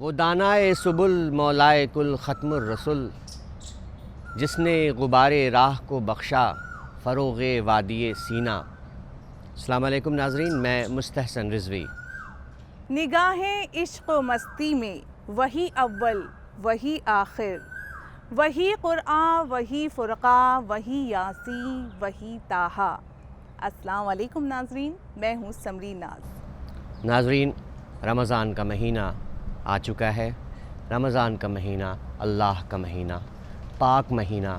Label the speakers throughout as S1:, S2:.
S1: وہ دانائے سبل مولائے کل ختم الرسل، جس نے غبار راہ کو بخشا فروغ وادی سینا۔ السلام علیکم ناظرین، میں مستحسن رضوی۔
S2: نگاہیں عشق و مستی میں وہی اول وہی آخر، وہی قرآن وہی فرقہ وہی یاسین وہی طٰہٰ۔ السلام علیکم ناظرین، میں ہوں سمری ناز۔
S1: ناظرین، رمضان کا مہینہ آ چکا ہے۔ رمضان کا مہینہ اللہ کا مہینہ، پاک مہینہ،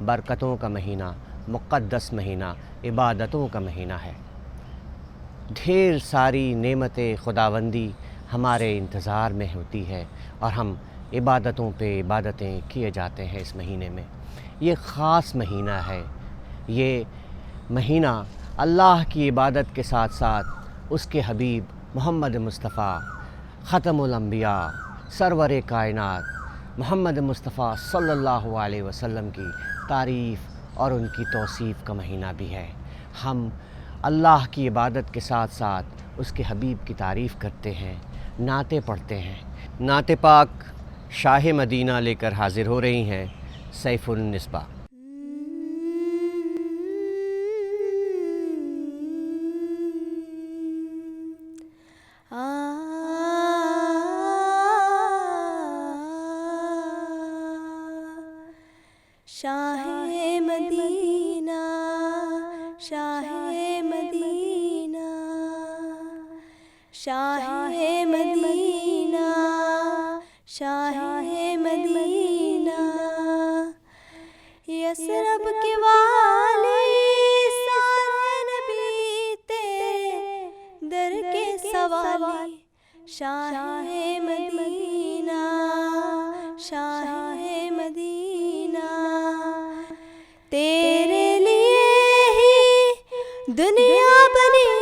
S1: برکتوں کا مہینہ، مقدس مہینہ، عبادتوں کا مہینہ ہے۔ ڈھیر ساری نعمت خداوندی ہمارے انتظار میں ہوتی ہے اور ہم عبادتوں پہ عبادتیں کیے جاتے ہیں اس مہینے میں۔ یہ خاص مہینہ ہے۔ یہ مہینہ اللہ کی عبادت کے ساتھ ساتھ اس کے حبیب محمد مصطفیٰ ختم الانبیاء سرور کائنات محمد مصطفیٰ صلی اللہ علیہ وسلم کی تعریف اور ان کی توصیف کا مہینہ بھی ہے۔ ہم اللہ کی عبادت کے ساتھ ساتھ اس کے حبیب کی تعریف کرتے ہیں، نعتیں پڑھتے ہیں۔ نعت پاک شاہ مدینہ لے کر حاضر ہو رہی ہیں سیف النسبہ۔
S3: شاہ مدینہ، شاہ مدینہ، شاہ مدینہ، شاہ مدینہ، یثرب کے والی سارے نبی تیرے در کے سوالی، شاہ مدینہ، شاہ مدینہ، تیرے لیے ہی دنیا بنی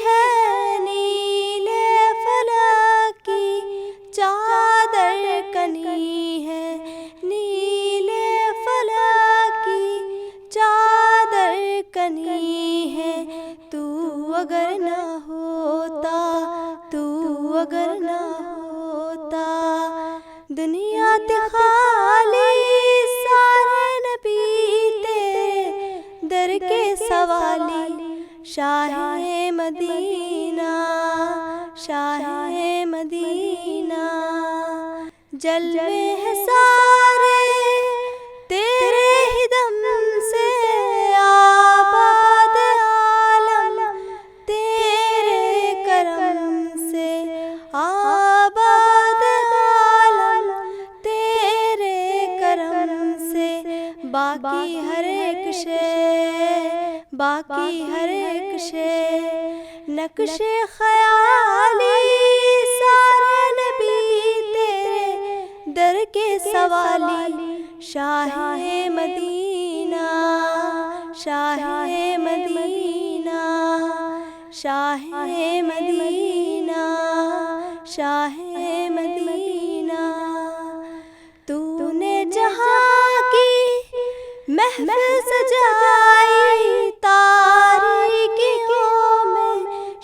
S3: ہے، نیلے فلک کی چادر کنی ہے، نیلے فلک کی چادر کنی ہے، تو اگر نہ ہوتا، تو اگر نہ ہوتا، دنیا تے خالی سارے نبی تیرے در کے سوالی، شاہ مدینہ، شاہ مدینہ، جلوے ہیں سارے تیرے ہی دم سے، آباد عالم تیرے کرم سے، آباد عالم تیرے کرم سے، باقی ہر ایک شے، باقی ہر ایک شے، نقش خیالی سارے نبی تیرے در کے سوالی، شاہ مدینہ، شاہ مدینہ، شاہ مدینہ، شاہ مدینہ، تو نے جہاں کی محفل سجائی، تاریکیوں میں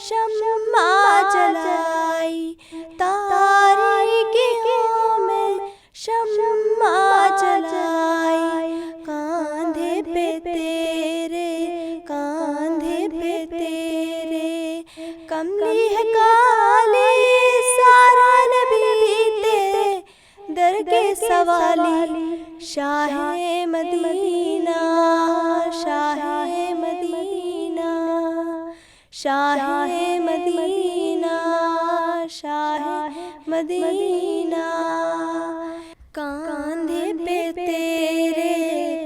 S3: شمع جلائی، تاریکیوں میں شمع جلائی، کاندھے پہ تیرے، کاندھے پہ تیرے، کملی ہے کالی سارا نبی تیرے در کے سوالی، شاہ مدینہ، شاہ مدینہ، شاہ مدینہ، شاہ مدینہ، کاندھے پہ تیرے،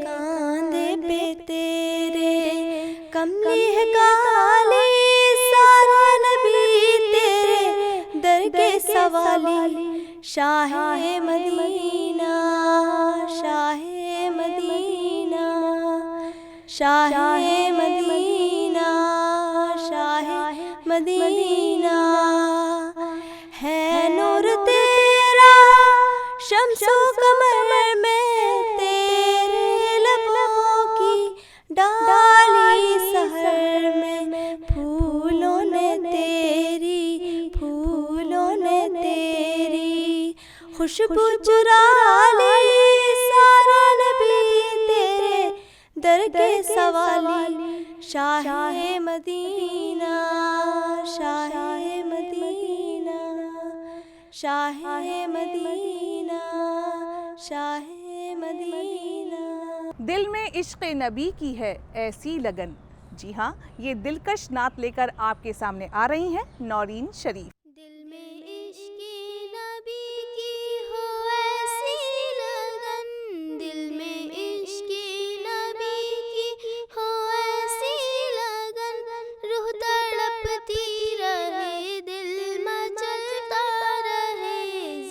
S3: کاندھے پہ تیرے، کملی ہے کالی سارا نبی تیرے در کے سوالی، شاہ مدینہ، شاہ مدینہ، شاہ مدینہ، شاہ مدینہ، ہے نور تیرا شمس و قمر میں، تیرے لبوں کی ڈالی سحر میں، پھولوں نے تیری، پھولوں نے تیری خوشبو چرا لی سارے نبی تیرے در کے سوالی شاہ مدینہ شاہ مدینہ شاہ مدینہ شاہ مدینہ.
S2: دل میں عشق نبی کی ہے ایسی لگن. جی ہاں، یہ دلکش نعت لے کر آپ کے سامنے آ رہی ہیں نورین شریف.
S3: دل میں عشق نبی کی ہو ایسی لگن، دل میں عشق نبی کی ہو ایسی لگن، روح تڑپتی رہے دل مچلتا رہے،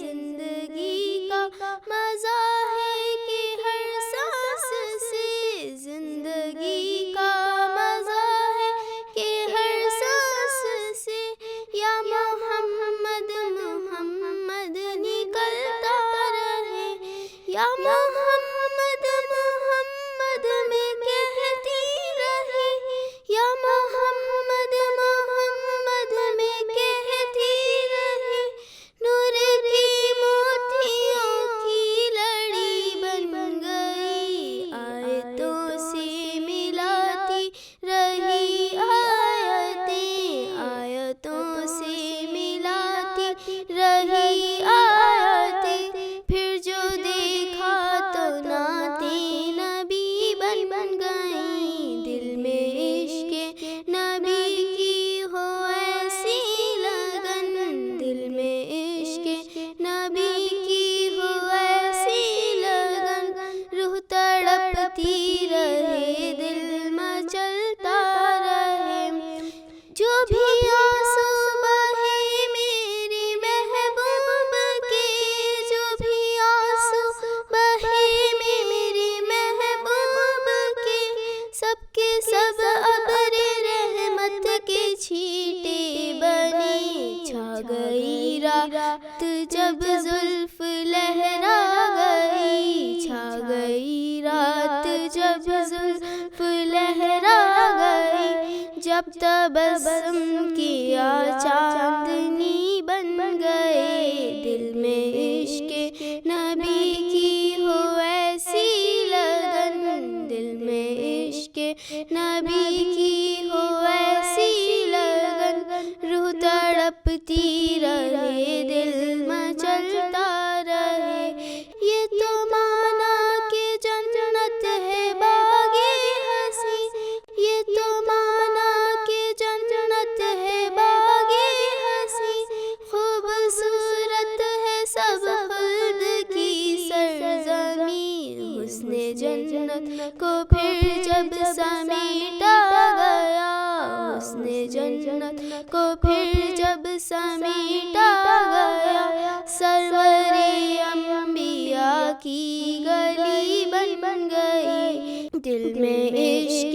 S3: زندگی کا مزہ ہے کہ ہر سانس سے، زندگی کا مزہ ہے کہ ہر سانس سے، یا محمد محمد نکلتا رہے، یا محمد محمد میں کہتی رہے، یا محمد محمد میں کہتی رہے. نور کی موتیوں کی لڑی بن گئی، آیتوں سے ملاتی رہی آیتیں، آیتوں سے ملاتی رہی آیتیں. پھر جو دیکھا تو نعتیں نبی بن گئیں. دل میں عشق نبی کی ہو ایسی لگن، دل میں عشق نبی کی ہو ایسی لگن، روح تڑپتی رہے دل مچلتا رہے. جو بھی آنسو بہے میرے محبوب کے، جو بھی آنسو بہے میرے محبوب کے، سب کے سب ابر رحمت کے چھیٹے بنے. چھا گئی رات جب زلف لہرا گئی، چھا گئی رات جب زلف لہرا گئی، جب تبسم کیا چاندنی بن گئے. دل میں عشق نبی کی ہو ایسی لگن، دل میں عشق نبی کی ہو ایسی لگن، روح تڑپتی رہے دل مچلتا رہے. یہ تو مانا کہ جنت ہے باغ ہنسی، یہ تو مانا کہ جنت ہے باغ ہنسی، خوبصورت ہے سب خلد کی سرزمین. حسن جنت کو پھر جب سمیٹا گیا، حسن جنت کو پھر جب سمیٹا گیا، سرور انبیاء کی گلی بن گئی. دل میں عشق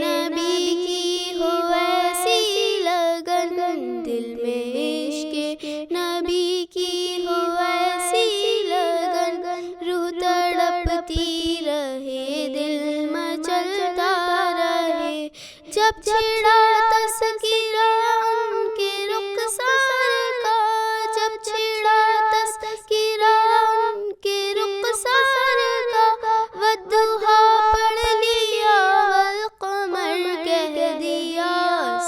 S3: نبی کی ہو ایسی لگن، دل میں عشق نبی کی ہو ایسی لگن، روح تڑپتی رہے دل مچلتا رہے. جب چھڑا تذکرہ ان کے رخسار کا، جب چھڑا تذکرہ ان کے رخسار کا، والضحیٰ پڑھ لیا والقمر کہہ دیا.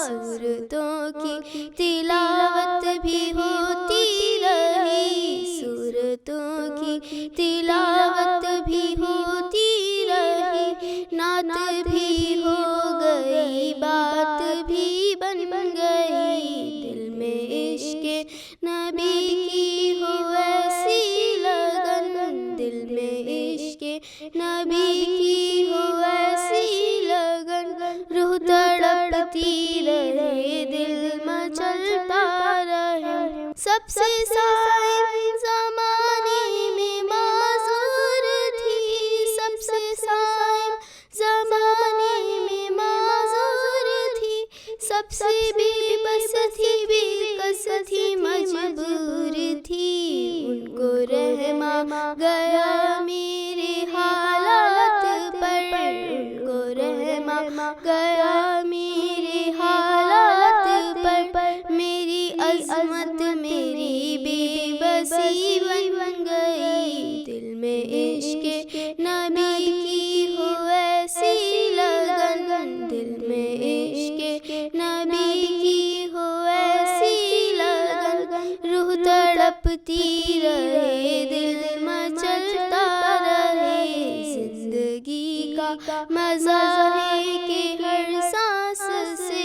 S3: صورتوں کی تلاوت بھی ہوتی رہی، صورتوں کی تلاوت بھی ہوتی رہی، نعت بھی ہو گئی بات بھی بن گئی. دل میں عشق نبی کی ہو ایسی لگن، دل میں عشق نبی کی ہو ایسی لگن، روح تڑپتی رہے دل مچلتا رہے. سب سے صائم زمانے میں معذور تھی، سب سے صائم زمانے میں معذور تھی، سب سے بے بس تھی، بے کس تھی، مجبور تھی. ان کو رحم گیا میرے حالات پر، ان کو رحم گیا میرے حالات پر، میری عظمت میری بے بسی بن تڑپتی رہے دل مچلتا رہے، زندگی کا مزہ ہے کہ ہر سانس سے،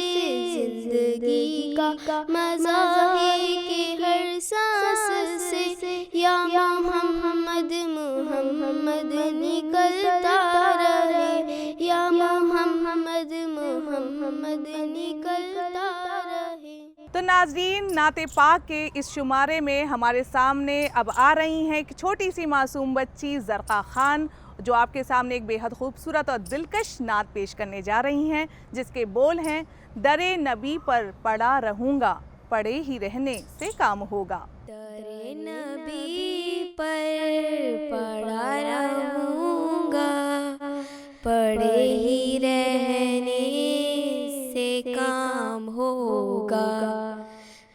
S3: زندگی کا مزہ ہے کہ ہر سانس سے، یا محمد محمد نکلتا رہے، یا محمد محمد نکلتا رہے۔
S2: تو ناظرین، نعت پاک کے اس شمارے میں ہمارے سامنے اب آ رہی ہیں ایک چھوٹی سی معصوم بچی زرقا خان، جو آپ کے سامنے ایک بے حد خوبصورت اور دلکش نعت پیش کرنے جا رہی ہیں، جس کے بول ہیں: درِ نبی پر پڑا رہوں گا، پڑے ہی رہنے سے کام ہوگا۔
S3: درِ نبی پر پڑا رہوں گا، پڑے ہی رہنے سے کام ہوگا،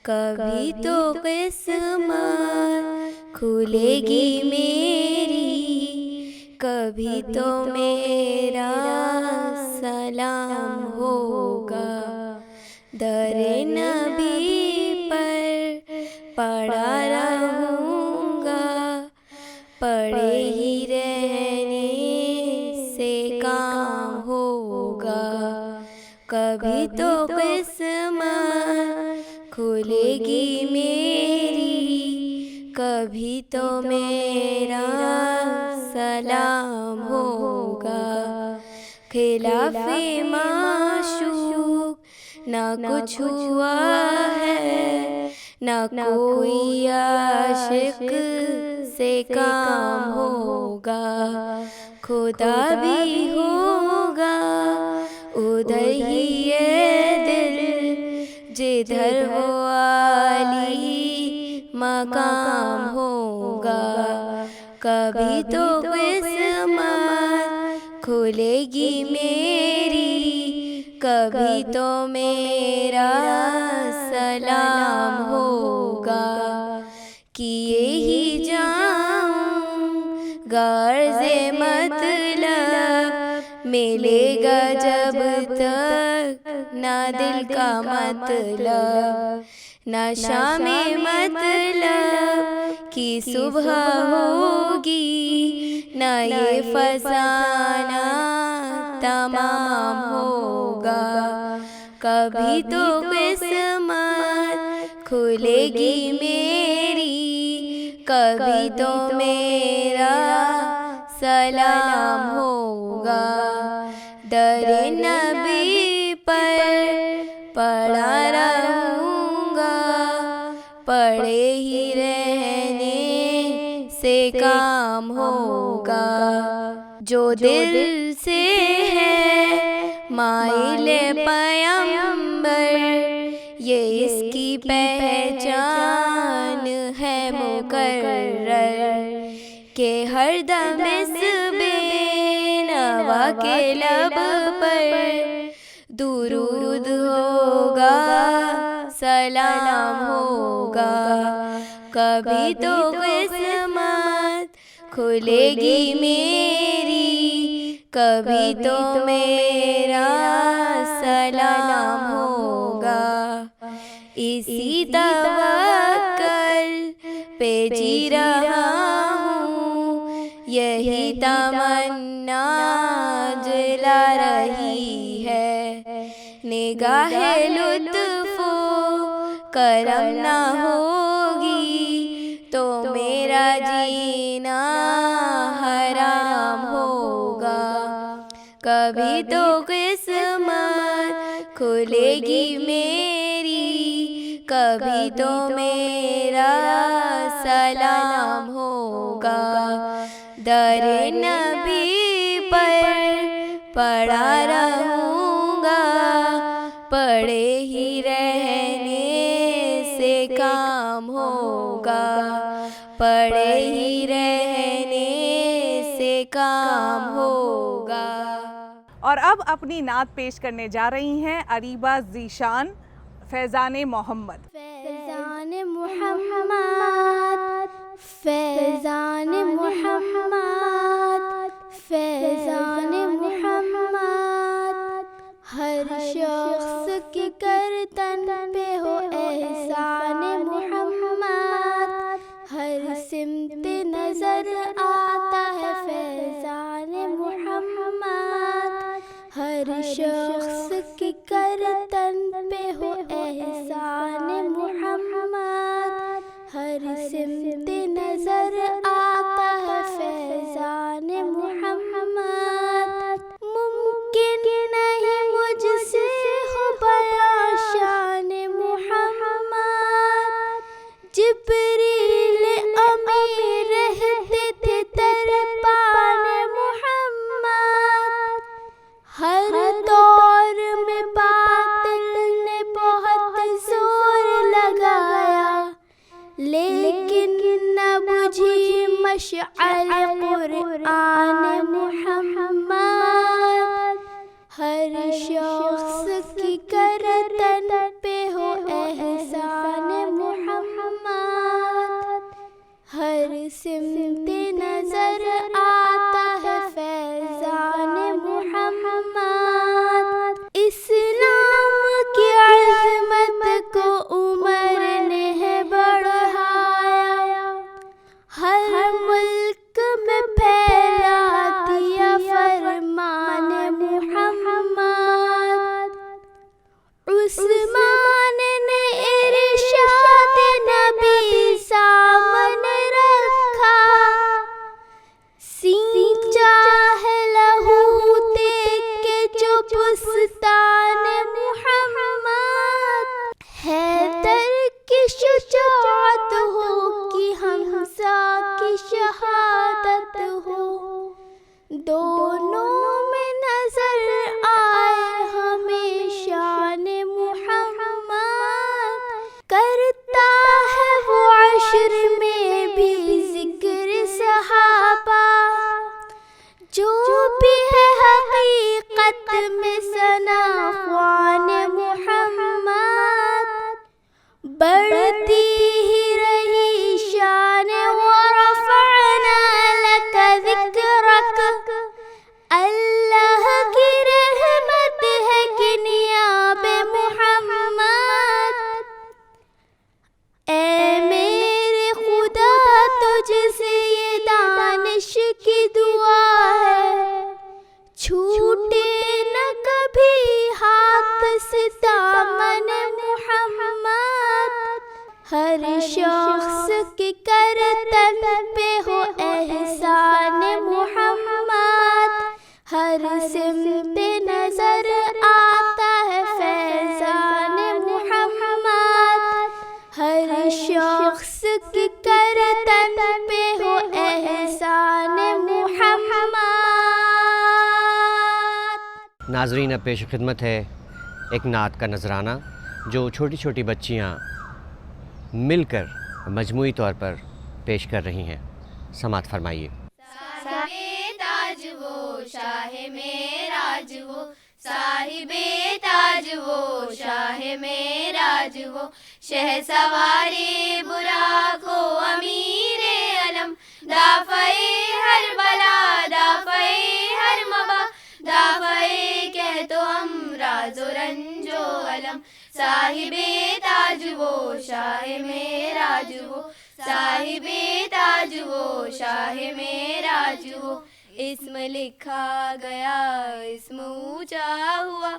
S3: کبھی تو قسمت کھلے گی میری، کبھی تو میرا سلام ہوگا۔ درِ نبی پر پڑا رہوں گا، پڑے ہی رہنے سے کام ہوگا، کبھی تو قسمت کھلے گی میری، کبھی تو میرا سلام ہوگا۔ خلاف معشوق نہ کچھ ہوا ہے، نہ کوئی عاشق سے کام ہوگا، خدا بھی ہوگا ادھر ہی یہ دل، جدھر ہو عالی مقام ہوگا، کبھی تو قسمت کھلے گی میری، کبھی تو میرا سلام ہوگا۔ کیے ہی جاؤں غرض مطلب، ملے گا جب تک نہ دل کا مطلب، نہ شام مطلب کی صبح ہوگی، نہ یہ فسانہ تمام ہوگا، کبھی تو قسمت کھلے گی میری، کبھی تو میرا سلام ہوگا۔ درِ نبی پر پڑا رہوں گا، پڑے ہی رہنے سے کام ہوگا، جو دل سے ہے مائل پیمبر، یہ اس کی پہچان ہے مقرر، کہ ہر دم اس بے نوا کے لب پر درود ہوگا، سلام ہوگا، کبھی تو قسمت کھلے گی میری، کبھی تو میرا سلام ہوگا۔ اسی توکل پہ جی رہا ہوں، یہی تمنا جلا رہی ہے، نگاہ لطف و کرم نہ ہوگی تو میرا جینا حرام ہوگا، کبھی تو قسمت کھلے گی میری، کبھی تو میرا سلام ہوگا۔ درِ نبی پر پڑا رہوں گا، پڑے ہی رہنے سے کام ہوگا، پڑے ہی رہنے سے کام ہوگا۔
S2: اور اب اپنی نعت پیش کرنے جا رہی ہیں اریبہ ذیشان، فیضان محمد۔
S3: فیضان محمد، فیضان محمد، فیضان محمد، ہر شخص کی گردن پہ ہو احسان محمد، ہر سمت نظر آتا ہے فیضان محمد، ہر شخص کی گردن پہ ہو احسان محمد، ہر سمت نظر آتا ہے فیضان محمد، ممکن نہیں مجھ سے ہو بیان شان محمد، جبریل امی رہتے تھے دربان محمد، ہر دور میں باطل نے بہت زور لگایا، لیکن نہ بجھی مشعل قرآن محمد، ہر شخص کی گردن پہ ہو احسان محمد، ہر سمت نظر آتا ہے فیضان محمد، اسلام کی عظمت کو عمر نے ہے بڑھایا، ہر ملک میں پھیلا دیا فرمان محمد، عثمان نے ارشاد نبی سامنے رکھا، سینچا ہے لہو دیکھ کے جو بستان محمد، حیدر کی شجاعت ہو کہ حمزہ کی شہادت ہو، دونوں میں نظر آئے ہمیں شان محمد، کرتا ہے وہ عشر میں بھی ذکر صحابہ، جو بھی ہے حقیقت میں ثنا خوان محمد، بڑھتی ہی رہی شان ورفعنا لک ذکرک، اللہ کی رحمت ہے کنیاب محمد، اے میرے خدا تجھ سے یہ دانش کی دعا ہے، چھوٹے نہ کبھی ہاتھ سے دامن محمد، ہر شخص کی گردن پہ ہو احسان محمد، ہر سمت نظر آتا ہے فیضان محمد، ہر شخص کی گردن پہ ہو احسان محمد۔
S1: ناظرین، اب پیش خدمت ہے ایک نعت کا نذرانہ جو چھوٹی چھوٹی بچیاں مل کر مجموعی طور پر پیش کر رہی ہیں، سماعت فرمائیے۔
S3: صاحب تاج وہ شاہ معراج وہ، صاحب تاج وہ شاہ معراج وہ، شہ سوارے براق و امیر علم، دافع ہر بلا دافع ہر مبا، دافع کہہ تو امراض و رنج و علم، صاحب تاج وہ شاہ معراج وہ، صاحب تاج وہ شاہ معراج وہ، اسم لکھا گیا اسم اونچا ہوا،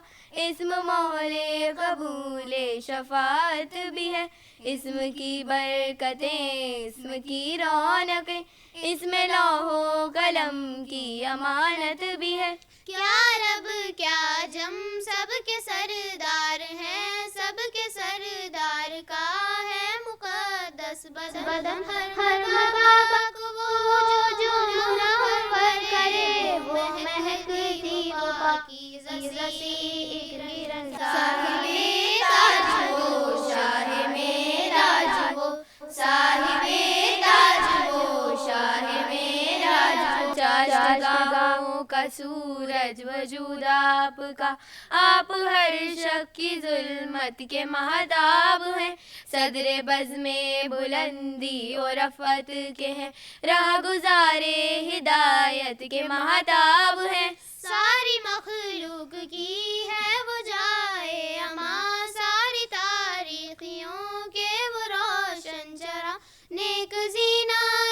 S3: اسم مہر قبول شفاعت بھی ہے، اسم کی برکتیں اسم کی رونقیں، اسم لوح و قلم کی امانت بھی ہے، کیا رب کیا جم سب کے سردار ہیں، سب کے سردار کا ہے مقدس بدن، ہر مبارک وہ جو منور کرے وہ مہکتی وہ پاکیزہ سی ایک رنگ، صاحب تاج وہ شاہ معراج وہ، صاحب تاج وہ شاہ معراج وہ، چاشتگاہوں کا سورج وجود آپ کا، آپ ہر شک کی ظلمت کے مہتاب ہیں، صدر بزم بلندی اور رفعت کے ہیں، راہ گزارے ہدایت کے مہتاب ہیں، ساری مخلوق کی ہے وہ جائے امان، ساری تاریخیوں کے وہ روشن چراغ، نیک زینت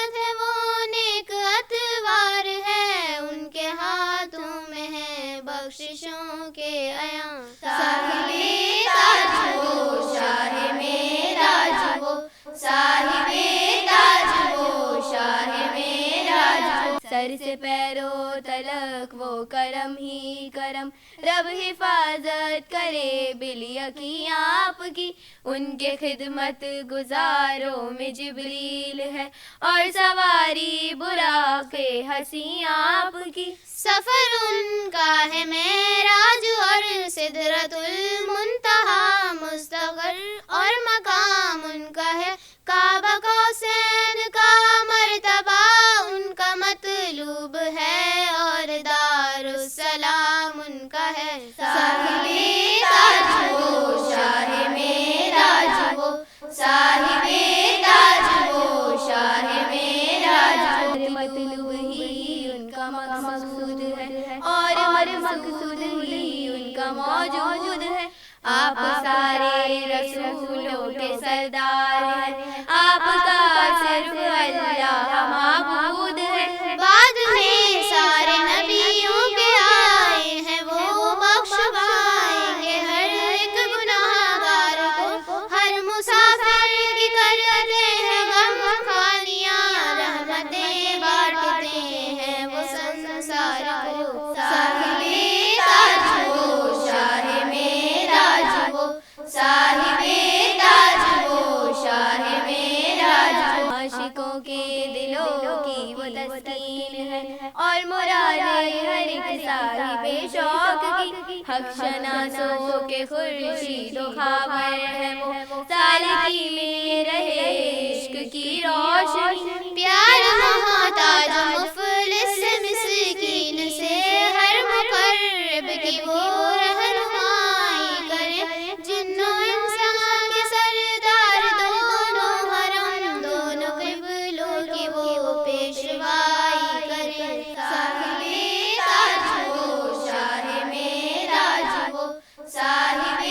S3: سر سے پیروں تلک وہ کرم ہی کرم. رب حفاظت کرے بالیقین آپ کی, ان کے خدمت گزاروں میں جبریل ہے اور سواری براق حسین آپ کی. سفر ان کا ہے معراج اور سدرۃ المنتہا مستقر, اور مقام ان کا ہے کعبہ قوسین کا مرتبہ ان کا مطلوب ہے, اور دار السلام ان کا ہے. صاحب تاج وہ شاہ معراج وہ, صاحب تاج وہ شاہ معراج, مطلوب ہی ان کا مقصود ہے اور مقصود ہی ان کا موجود ہے. آپ سارے رسولوں کے سردار ہیں, آپ کا صرف اللہ معبود ہے. بعد میں سارے نبیوں کے آئے ہیں وہ بخشوائیں گے ہر ایک گناہ گار کو, ہر مسافر کی کرتے ہیں غم خانیاں, رحمتیں بانٹتے ہیں وہ سنسار کو. صاحب تاج وہ شاہ معراج وہ, صاحب تاج وہ شاہ معراج, عاشقوں کے دلوں کی وہ تسکین ہے اور مراد ہر ایک صاحب شوق کی. حق شناسوں کے خورشید و خاور ہے وہ, سالکی میں رہے عشق کی روشنی. پیار محتاج مفلس مسکین سے ہر مقرب کی وہ رہنمائی کرے, جنوں انسان کے سردار دونوں حرم دونوں قبلوں کی وہ پیشوائی کرے. صاحب تاج وہ شاہ معراج وہ, صاحب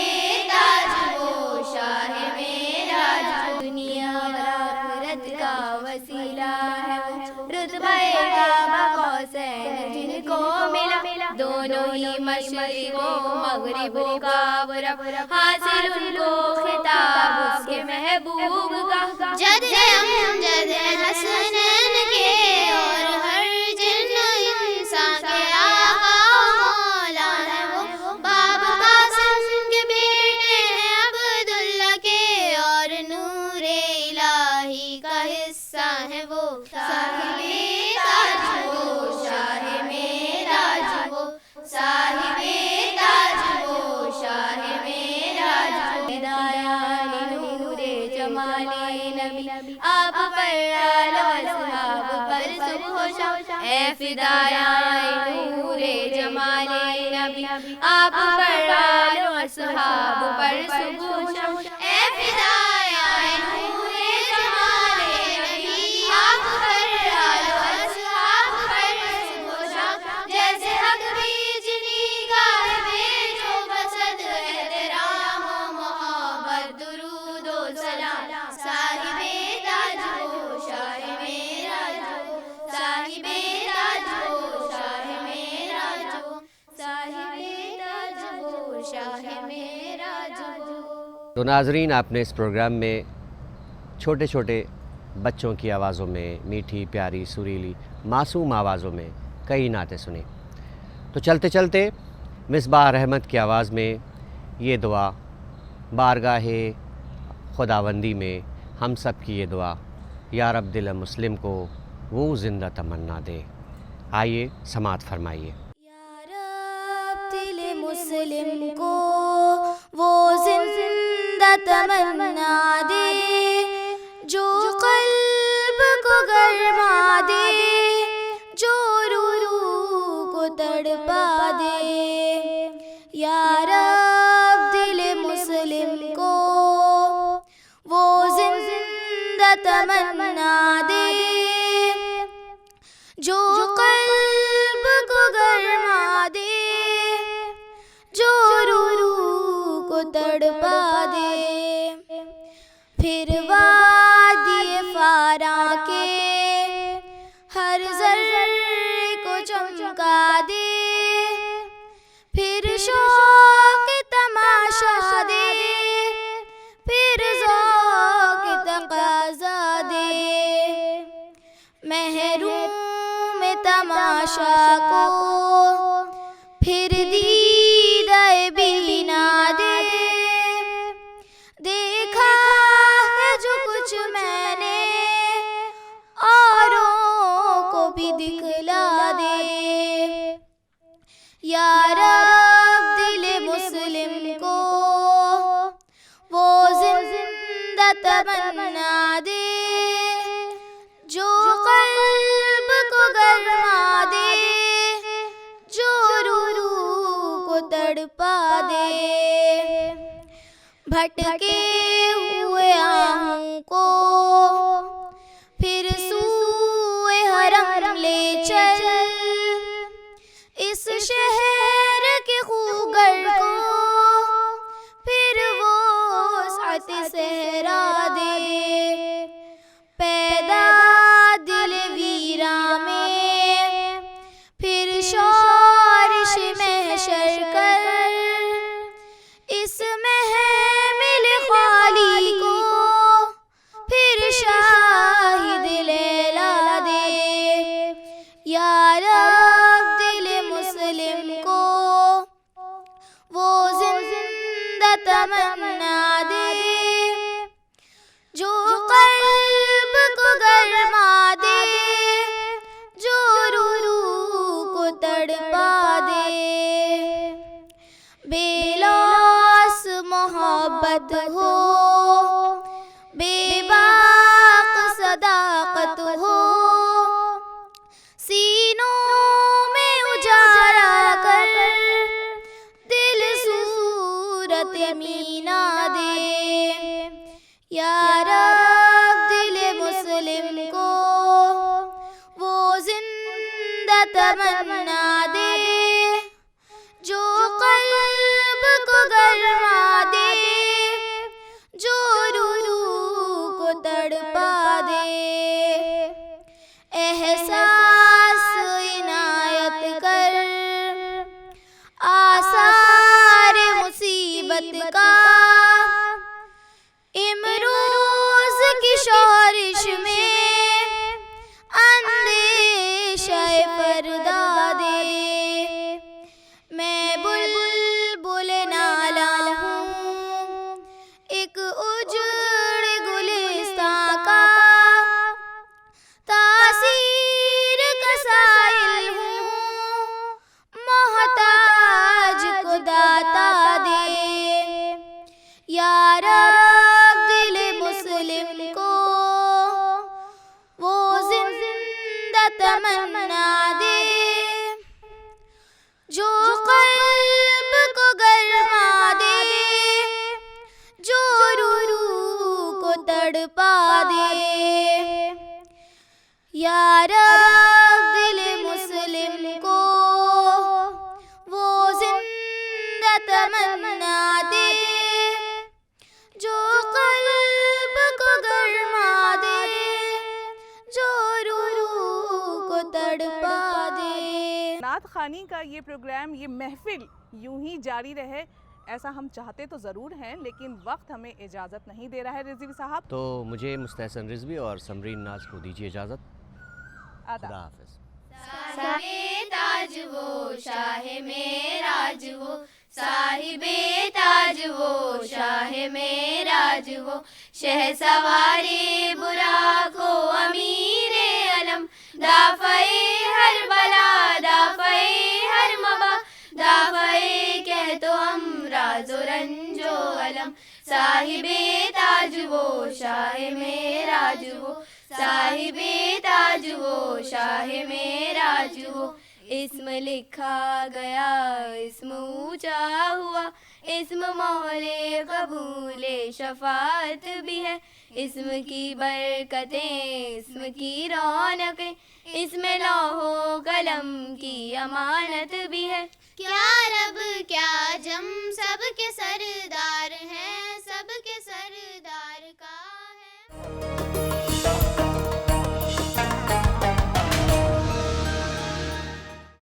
S3: تاج وہ شاہ معراج, دنیا اور آخرت کا وسیلہ ہے وہ, رتبہ کعبہ قوسین جن کو ملا, دونوں ہی مشرق و مغرب کا رب, حاصل ان کو خطاب اس کے محبوب کا. جد امجد حسنین کے اور ہر جن انسان کے آقا مولا ہے وہ, باب قاسم کے بیٹے ہیں عبداللہ کے, اور نور الہی کا حصہ ہے وہ. صاحب تاج وہ شاہ معراج وہ, صاحب تاج وہ شاہ معراج, ہدایان نور جمال نبی آپ پر آل و اصحاب پر صبح و شام. اے فدایان نور جمال نبی آپ پر آل و اصحاب پر صبح و شام. اے فدایان نور جمال نبی آپ پر آل و اصحاب پر صبح و شام. جیسے حق بیج نگاہ میں جو بسد احترام و محبت درود و سلام. صاحب تاج وہ شاہ معراج وہ, صاحب تاج وہ شاہ معراج وہ, صاحب تاج وہ شاہ معراج وہ.
S1: تو ناظرین، آپ نے اس پروگرام میں چھوٹے چھوٹے بچوں کی آوازوں میں میٹھی پیاری سریلی معصوم آوازوں میں کئی نعتیں سنیں. تو چلتے چلتے مصباح رحمت کی آواز میں یہ دعا، بارگاہ خداوندی میں ہم سب کی یہ دعا، یا رب دل مسلم کو وہ زندہ تمنا دے. آئیے سماعت فرمائیے.
S3: یا رب دل مسلم کو وہ زندہ تمنا دے، جو قلب کو گرما دے، جو روح کو تڑپا دے. یا رب دل مسلم کو وہ زندہ تمنا دے، جو قلب کو گرما دے، جو روح کو تڑپا دے. پھر وادی فاراں کے ہر ذرے کو چمکا دے، پھر شوق تماشا دے، پھر ذوق تقاضا دے. محروم تماشا کو پھر دیدہ بینا دے. دیکھا ہے جو کچھ میں نے اوروں کو بھی دکھلا دے. یا رب دل مسلم کو وہ زندہ تمنا دے جو قلب کو گرما دے, جو روح کو تڑپا دے. بھٹکے ہوئے آہوں کو پھر سوئے حرم لے چل, اس شہر کے خوگر کو پھر وسعت صحرا دے. پیدا دل ویراں میں پھر شورش محشر کر, اس محمل خالی کو پھر شاہد لیلا دے. یا رب دل مسلم کو وہ زندہ تمنا دے جو قلب کو گرما دے, جو روح کو تڑپا دے. بے لوث محبت ہو, بے باک صداقت ہو, سینوں میں اجالا کر دل صورت مینا دے. یا رب دل مسلم کو وہ زندہ تمنا دے جو قلب کو گرما دے, جو روح کو تڑپا دے. احساس عنایت کر آثار مصیبت کا, امروز کی شورش میں اندیشہ فردا دے. میں بلبل نالا ہوں ایک اجڑ گلستاں کا, تاثیر کا سائل ہوں محتاج کو داتا دے. یا رب دل مسلم کو وہ زندہ تمنا دے جو قلب کو گرما دے, جو روح کو تڑپا دے. یا رب دل مسلم کو وہ زندہ تمنا دے جو قلب کو گرما دے, جو روح کو تڑپا دے.
S2: نعت خوانی کا یہ پروگرام, یہ محفل یوں ہی جاری رہے ایسا ہم چاہتے تو ضرور ہیں, لیکن وقت ہمیں اجازت نہیں دے رہا ہے رضوی صاحب.
S1: تو مجھے مستحسن رضوی اور سمرین ناز کو دیجیے اجازت.
S2: آداب.
S1: خدا حافظ.
S3: صاحب تاج وہ شاہ معراج وہ, صاحب تاج وہ شاہ معراج وہ, شہ سوارے براق ہو امیر علم, دافعِ ہر بلا دافعِ ہر مبا, دافعِ کہہ تو امراض و رنج و علم. صاحب تاج وہ شاہ معراج وہ, صاحب تاج وہ شاہ معراج وہ. اسم لکھا گیا اسم اونچا ہوا, اسم مہر قبول شفاعت بھی ہے. اسم کی برکتیں اسم کی رونقیں, اس میں لوح و قلم کی امانت بھی ہے. کیا رب